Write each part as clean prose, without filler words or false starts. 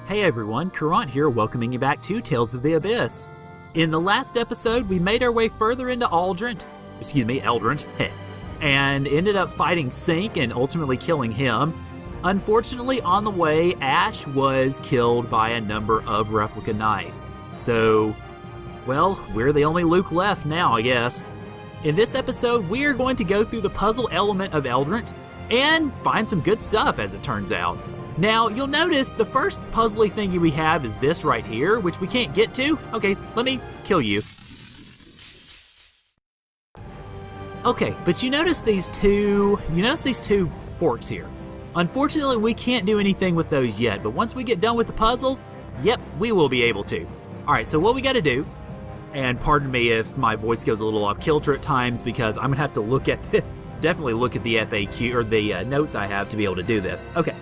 Hey everyone, Caront here, welcoming you back to Tales of the Abyss. In the last episode, we made our way further into Eldrant, and ended up fighting Sink and ultimately killing him. Unfortunately, on the way, Ash was killed by a number of replica knights. So, well, we're the only Luke left now, I guess. In this episode, we are going to go through the puzzle element of Eldrant and find some good stuff, as it turns out. Now, you'll notice the first puzzly thingy we have is this right here, which we can't get to. Okay, let me kill you. Okay, but you notice these two forks here. Unfortunately, we can't do anything with those yet, but once we get done with the puzzles, yep, we will be able to. Alright, so what we gotta do, and pardon me if my voice goes a little off kilter at times, because I'm gonna have to definitely look at the FAQ, or the notes I have to be able to do this. Okay.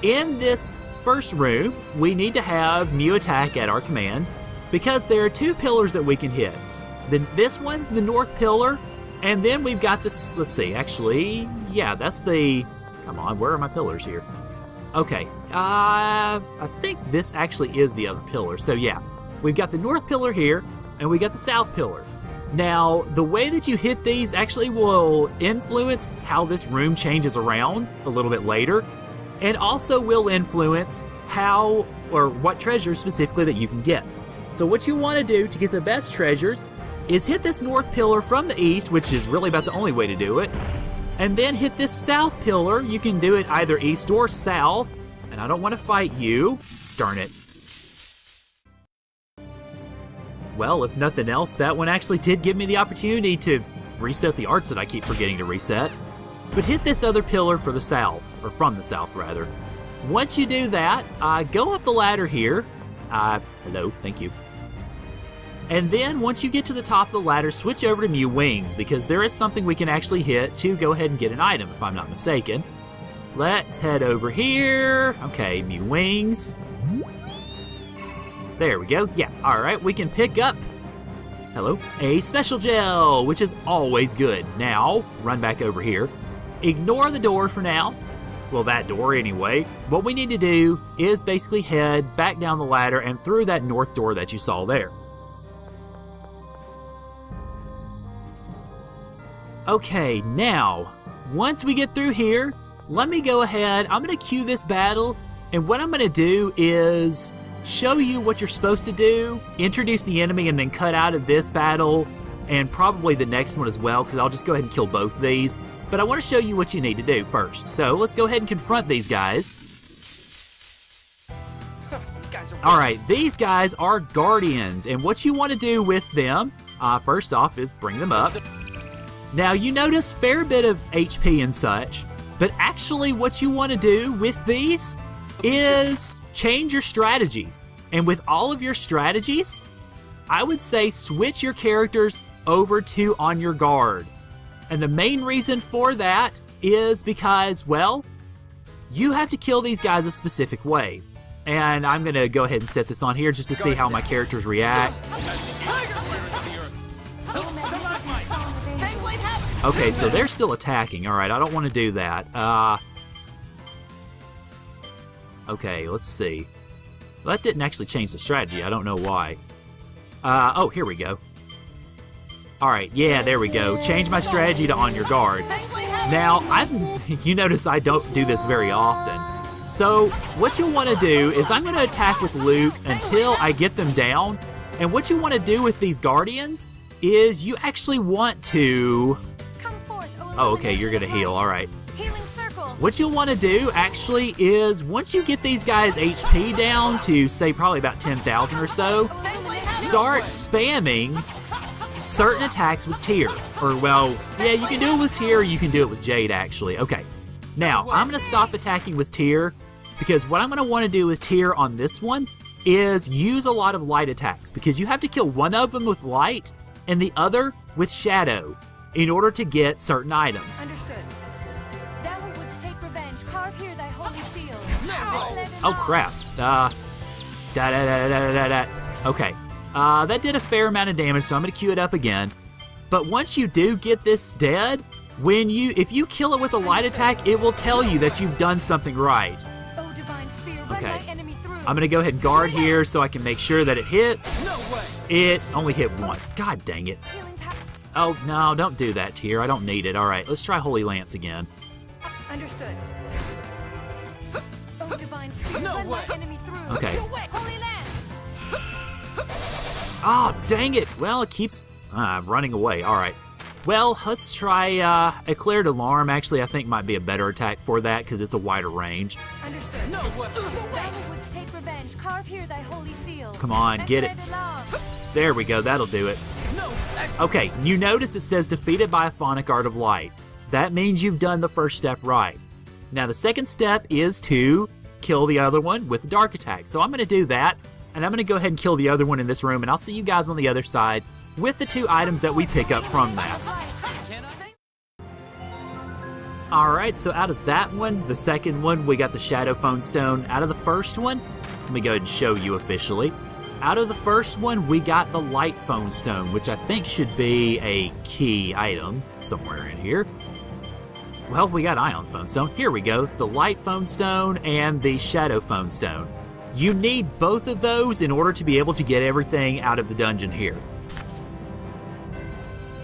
In this first room, we need to have Mew attack at our command, because there are two pillars that we can hit. This one, the north pillar, and then we've got this, let's see, actually, yeah, that's the, come on, where are my pillars here? Okay, I think this actually is the other pillar, so yeah. We've got the north pillar here, and we got the south pillar. Now, the way that you hit these actually will influence how this room changes around a little bit later, and also will influence how or what treasures specifically that you can get. So what you want to do to get the best treasures is hit this north pillar from the east, which is really about the only way to do it, and then hit this south pillar. You can do it either east or south, and I don't want to fight you. Darn it. Well, if nothing else, that one actually did give me the opportunity to reset the arts that I keep forgetting to reset. But hit this other pillar for the south, or from the south rather. Once you do that, go up the ladder here. Hello, thank you. And then once you get to the top of the ladder, switch over to Mew Wings, because there is something we can actually hit to go ahead and get an item, if I'm not mistaken. Let's head over here. Okay, Mew Wings. There we go. Yeah, alright, we can pick up, hello, a special gel, which is always good. Now, run back over here. Ignore the door for now. Well, that door anyway. What we need to do is basically head back down the ladder and through that north door that you saw there. Okay, now, once we get through here, let me go ahead. I'm going to cue this battle, and what I'm going to do is show you what you're supposed to do, introduce the enemy, and then cut out of this battle, and probably the next one as well, because I'll just go ahead and kill both of these. But I want to show you what you need to do first. So let's go ahead and confront these guys. Alright, these guys are guardians, and what you want to do with them, first off, is bring them up. Now you notice fair bit of HP and such, but actually what you want to do with these is change your strategy. And with all of your strategies, I would say switch your characters over to on your guard. And the main reason for that is because, well, you have to kill these guys a specific way. And I'm going to go ahead and set this on here just to see how my characters react. Okay, so they're still attacking. Alright, I don't want to do that. Okay, let's see. Well, that didn't actually change the strategy. I don't know why. Oh, here we go. Alright, yeah, there we go. Change my strategy to on your guard. Now, you notice I don't do this very often. So, what you want to do is I'm going to attack with Luke until I get them down. And what you want to do with these guardians is you actually want to... Oh, okay, you're going to heal. Alright. What you'll want to do, actually, is once you get these guys' HP down to, say, probably about 10,000 or so, start spamming certain attacks with Tear. Or, well, yeah, you can do it with Tear, or you can do it with Jade, actually. Okay. Now, I'm going to stop attacking with Tear, because what I'm going to want to do with Tear on this one is use a lot of light attacks, because you have to kill one of them with light, and the other with shadow, in order to get certain items. Understood. Thou who wouldst take revenge, carve here thy holy seal. Oh, crap. Okay. That did a fair amount of damage, so I'm going to queue it up again. But once you do get this dead, if you kill it with a light attack, it will tell you that you've done something right. Oh, divine spear, run my enemy through. I'm going to go ahead and guard here so I can make sure that it hits. No way. It only hit once. God dang it. Healing power. Oh, no, don't do that, Tyr. I don't need it. All right, let's try Holy Lance again. Understood. Oh, divine spirit, No let way. my enemy through. Okay. Your way. Holy Lance. Oh, dang it. Well, it keeps running away. All right. Well, let's try Eclaired Alarm. Actually, I think might be a better attack for that because it's a wider range. Understood. No way. Thou wouldst take revenge. Carve here thy holy seal. Come on, get it. Eclaired alarm. There we go. That'll do it. No. Excellent. Okay, you notice it says defeated by a Phonic Art of Light. That means you've done the first step right. Now, the second step is to kill the other one with a dark attack. So I'm going to do that, and I'm going to go ahead and kill the other one in this room, and I'll see you guys on the other side with the 2 items that we pick up from that. Can I? Alright, so out of that one, the second one, we got the Shadow Phone Stone. Out of the first one, let me go ahead and show you officially. Out of the first one, we got the Light Phone Stone, which I think should be a key item somewhere in here. Well, we got Ion's Phone Stone. Here we go. The Light Phone Stone and the Shadow Phone Stone. You need both of those in order to be able to get everything out of the dungeon here.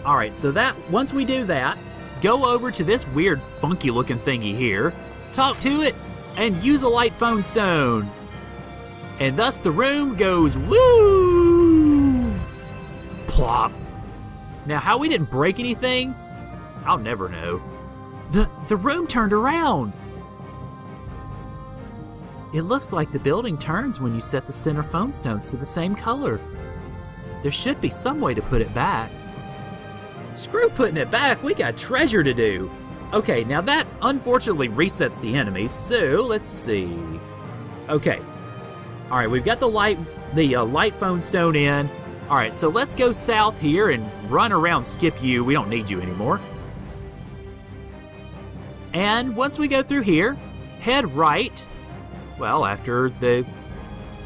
Alright, so that once we do that, go over to this weird funky looking thingy here, talk to it, and use a Light Phone Stone. And thus the room goes woo! Plop. Now how we didn't break anything, I'll never know. The room turned around. It looks like the building turns when you set the center phone stones to the same color. There should be some way to put it back. Screw putting it back, we got treasure to do. Okay, now that unfortunately resets the enemies, so let's see. Okay. Alright, we've got the light phone stone in. Alright, so let's go south here and run around Skip you. We don't need you anymore. And once we go through here, head right. Well, after the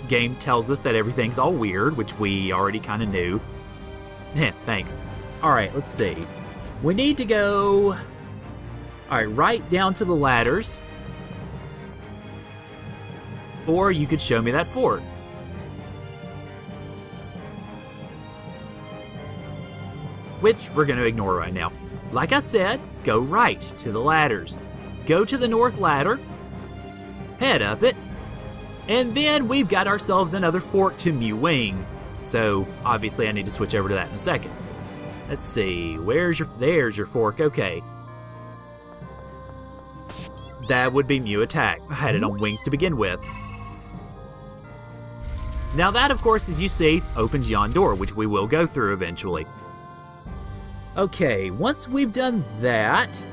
game tells us that everything's all weird, which we already kind of knew. Thanks. Alright, let's see. We need to go... Alright, right down to the ladders. Or you could show me that fort. Which we're going to ignore right now. Like I said, go right to the ladders. Go to the north ladder. Head up it. And then we've got ourselves another fort to Mewing. So, obviously I need to switch over to that in a second. Let's see, there's your fork, okay. That would be Mew attack. I had it on wings to begin with. Now that, of course, as you see, opens yon door, which we will go through eventually. Okay, once we've done that,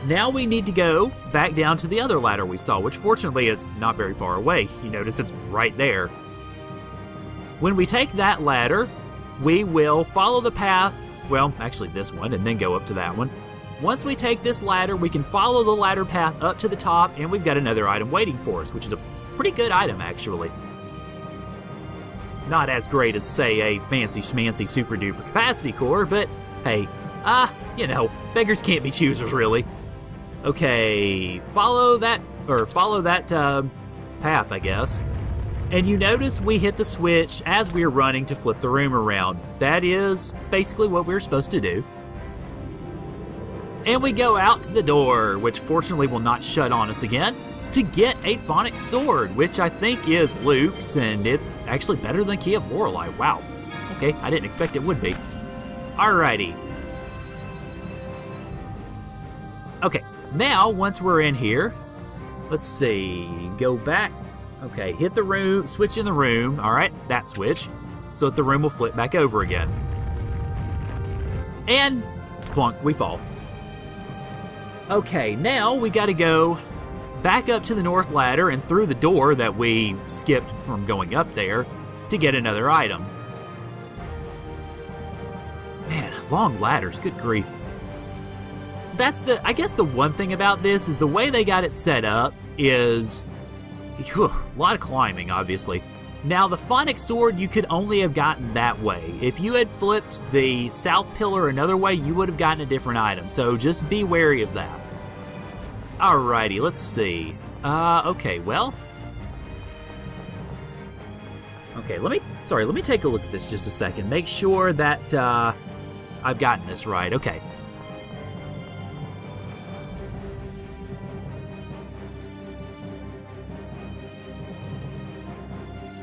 now we need to go back down to the other ladder we saw, which fortunately is not very far away. You notice it's right there. When we take that ladder, we will follow the path, well, actually this one, and then go up to that one. Once we take this ladder, we can follow the ladder path up to the top, and we've got another item waiting for us, which is a pretty good item, actually. Not as great as, say, a fancy schmancy super duper capacity core, but hey, you know, beggars can't be choosers, really. Okay, follow that path, I guess. And you notice we hit the switch as we are running to flip the room around. That is basically what we were supposed to do. And we go out to the door, which fortunately will not shut on us again, to get a Phonic Sword, which I think is Luke's, and it's actually better than Key of Lorelei. Wow. Okay, I didn't expect it would be. Alrighty. Okay, now once we're in here, let's see, go back. Okay, hit the room, switch in the room. Alright, that switch. So that the room will flip back over again. And plunk, we fall. Okay, now we gotta go back up to the north ladder and through the door that we skipped from going up there to get another item. Man, long ladders, good grief. I guess the one thing about this is the way they got it set up is a lot of climbing, obviously. Now, the Phonic Sword, you could only have gotten that way. If you had flipped the south pillar another way, you would have gotten a different item, so just be wary of that. Alrighty, let's see. Okay, well. Okay, let me take a look at this just a second. Make sure that I've gotten this right. Okay.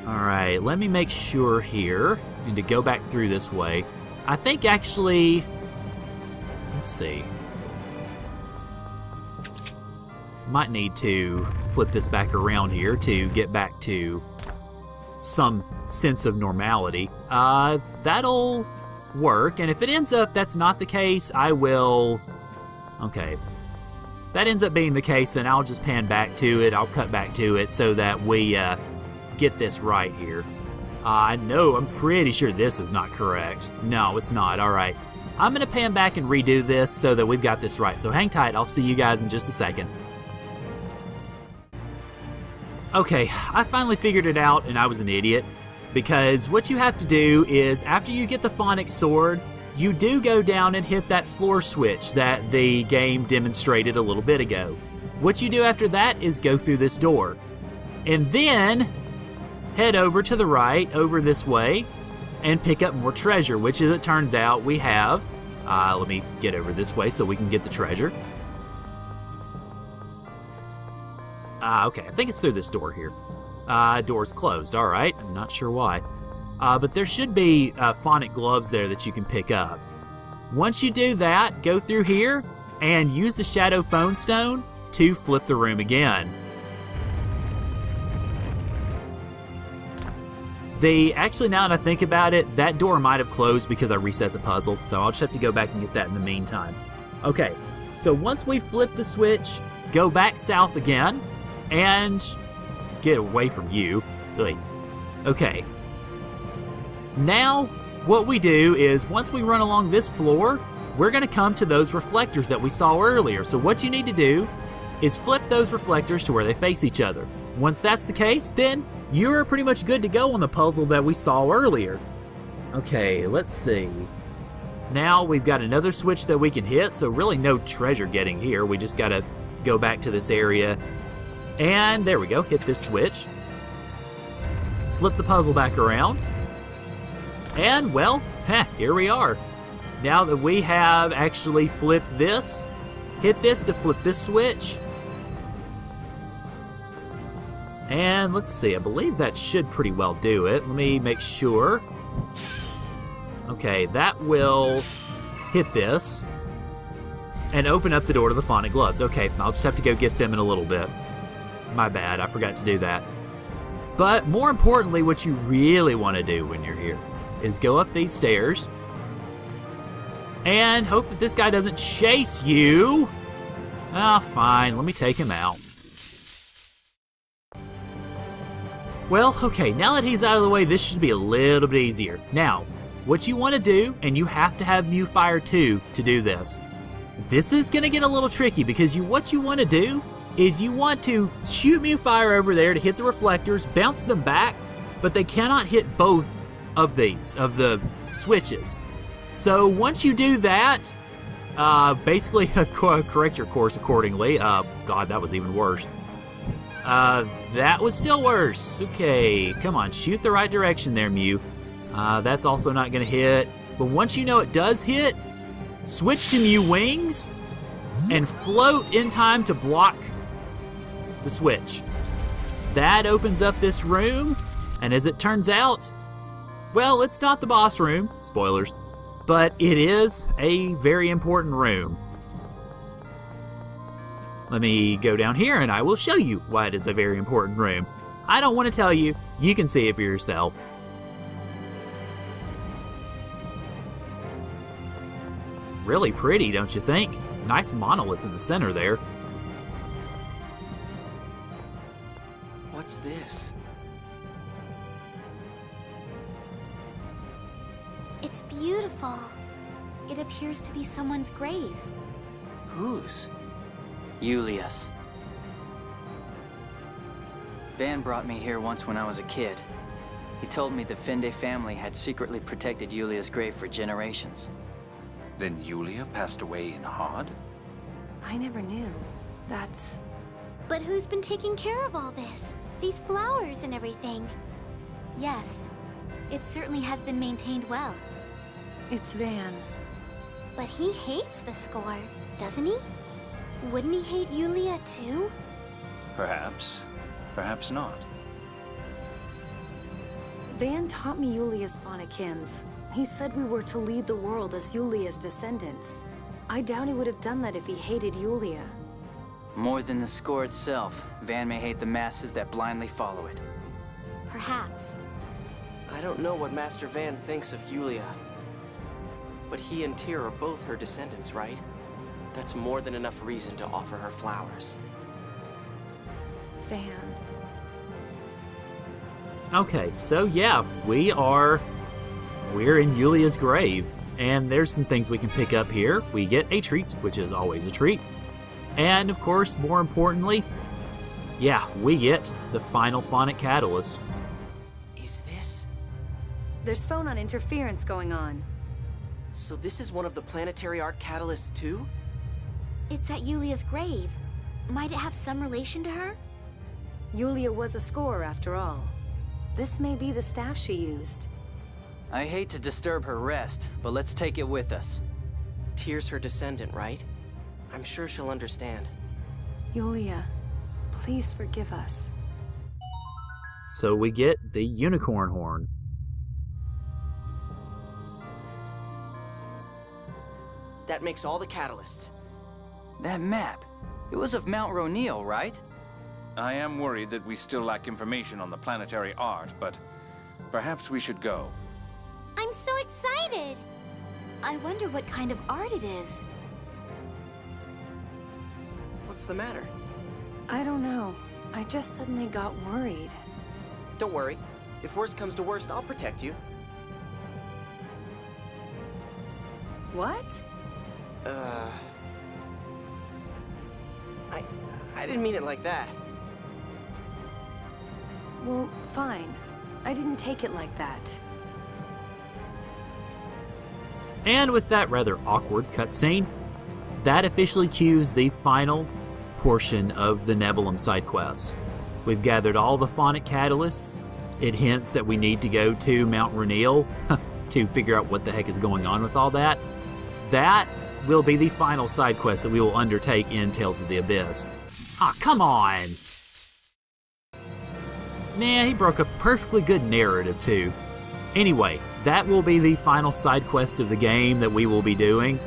Alright, let me make sure here. I need to go back through this way. I think actually... Let's see. Might need to flip this back around here to get back to some sense of normality. That'll work, and if it ends up that's not the case, I will... Okay. If that ends up being the case, then I'll just pan back to it. I'll cut back to it so that we get this right here. No, I'm pretty sure this is not correct. No, it's not. All right. I'm going to pan back and redo this so that we've got this right. So hang tight. I'll see you guys in just a second. Okay, I finally figured it out, and I was an idiot. Because what you have to do is, after you get the Banach Sword, you do go down and hit that floor switch that the game demonstrated a little bit ago. What you do after that is go through this door. And then head over to the right, over this way, and pick up more treasure, which as it turns out we have. Let me get over this way so we can get the treasure. Okay, I think it's through this door here. Door's closed, alright, I'm not sure why. But there should be Banach gloves there that you can pick up. Once you do that, go through here and use the Shadow Phone Stone to flip the room again. Actually, now that I think about it, that door might have closed because I reset the puzzle, so I'll just have to go back and get that in the meantime. Okay, so once we flip the switch, go back south again, and get away from you. Really. Okay. Now, what we do is, once we run along this floor, we're going to come to those reflectors that we saw earlier. So what you need to do is flip those reflectors to where they face each other. Once that's the case, then you're pretty much good to go on the puzzle that we saw earlier. Okay, let's see. Now we've got another switch that we can hit, so really no treasure getting here. We just got to go back to this area. And there we go, hit this switch. Flip the puzzle back around. And, well, here we are. Now that we have actually flipped this, hit this to flip this switch. And let's see, I believe that should pretty well do it. Let me make sure. Okay, that will hit this and open up the door to the Banach gloves. Okay, I'll just have to go get them in a little bit. My bad, I forgot to do that. But more importantly, what you really want to do when you're here is go up these stairs and hope that this guy doesn't chase you. Ah, fine, let me take him out. Well, okay, now that he's out of the way, this should be a little bit easier. Now, what you want to do, and you have to have Mew Fire 2 to do this. This is going to get a little tricky because what you want to do is you want to shoot Mew Fire over there to hit the reflectors, bounce them back, but they cannot hit both of these, of the switches. So once you do that, basically correct your course accordingly. God, that was even worse. That was still worse. Okay, come on, shoot the right direction there, Mew. That's also not going to hit. But once you know it does hit, switch to Mew Wings and float in time to block the switch. That opens up this room, and as it turns out, well, it's not the boss room, spoilers, but it is a very important room. Let me go down here and I will show you why it is a very important room. I don't want to tell you, you can see it for yourself. Really pretty, don't you think? Nice monolith in the center there. What's this? It's beautiful. It appears to be someone's grave. Whose? Julia's. Van brought me here once when I was a kid. He told me the Finde family had secretly protected Julia's grave for generations. Then Julia passed away in Hod? I never knew. That's... But who's been taking care of all this? These flowers and everything? Yes, it certainly has been maintained well. It's Van. But he hates the score, doesn't he? Wouldn't he hate Yulia too? Perhaps. Perhaps not. Van taught me Yulia's phonic hymns. He said we were to lead the world as Yulia's descendants. I doubt he would have done that if he hated Yulia. More than the score itself, Van may hate the masses that blindly follow it. Perhaps. I don't know what Master Van thinks of Yulia. But he and Tyr are both her descendants, right? That's more than enough reason to offer her flowers. Van. Okay, so yeah, we're in Yulia's grave, and there's some things we can pick up here. We get a treat, which is always a treat. And of course, more importantly, yeah, we get the final phonic catalyst. Is this? There's phonon interference going on. So this is one of the planetary art catalysts too? It's at Yulia's grave. Might it have some relation to her? Yulia was a scorer after all. This may be the staff she used. I hate to disturb her rest, but let's take it with us. Tyr's her descendant, right? I'm sure she'll understand. Yulia, please forgive us. So we get the unicorn horn. That makes all the catalysts. That map, it was of Mount Ronil, right? I am worried that we still lack information on the planetary art, but perhaps we should go. I'm so excited! I wonder what kind of art it is. What's the matter? I don't know. I just suddenly got worried. Don't worry. If worst comes to worst, I'll protect you. What? I didn't mean it like that. Well, fine. I didn't take it like that. And with that rather awkward cutscene, that officially cues the final portion of the Nebulum side quest. We've gathered all the phonic catalysts. It hints that we need to go to Mount Ronil to figure out what the heck is going on with all that. That will be the final side quest that we will undertake in Tales of the Abyss. Ah, come on! Man, he broke a perfectly good narrative too. Anyway, that will be the final side quest of the game that we will be doing.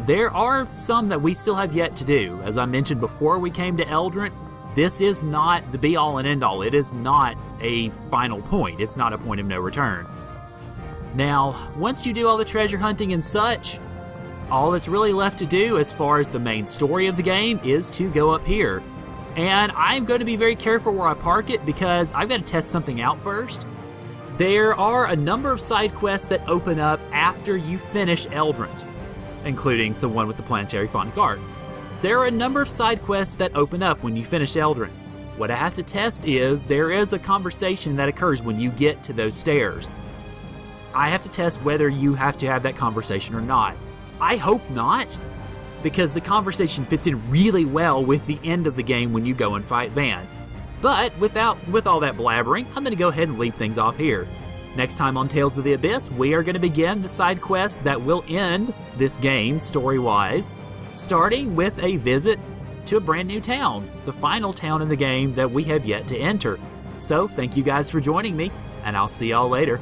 There are some that we still have yet to do. As I mentioned before we came to Eldrant, this is not the be-all and end-all. It is not a final point. It's not a point of no return. Now, once you do all the treasure hunting and such, all that's really left to do as far as the main story of the game is to go up here. And I'm going to be very careful where I park it because I've got to test something out first. There are a number of side quests that open up after you finish Eldrant, including the one with the planetary phonic art. There are a number of side quests that open up when you finish Eldrant. What I have to test is there is a conversation that occurs when you get to those stairs. I have to test whether you have to have that conversation or not. I hope not, because the conversation fits in really well with the end of the game when you go and fight Van. But with all that blabbering, I'm going to go ahead and leave things off here. Next time on Tales of the Abyss, we are going to begin the side quest that will end this game, story-wise, starting with a visit to a brand new town, the final town in the game that we have yet to enter. So, thank you guys for joining me, and I'll see y'all later.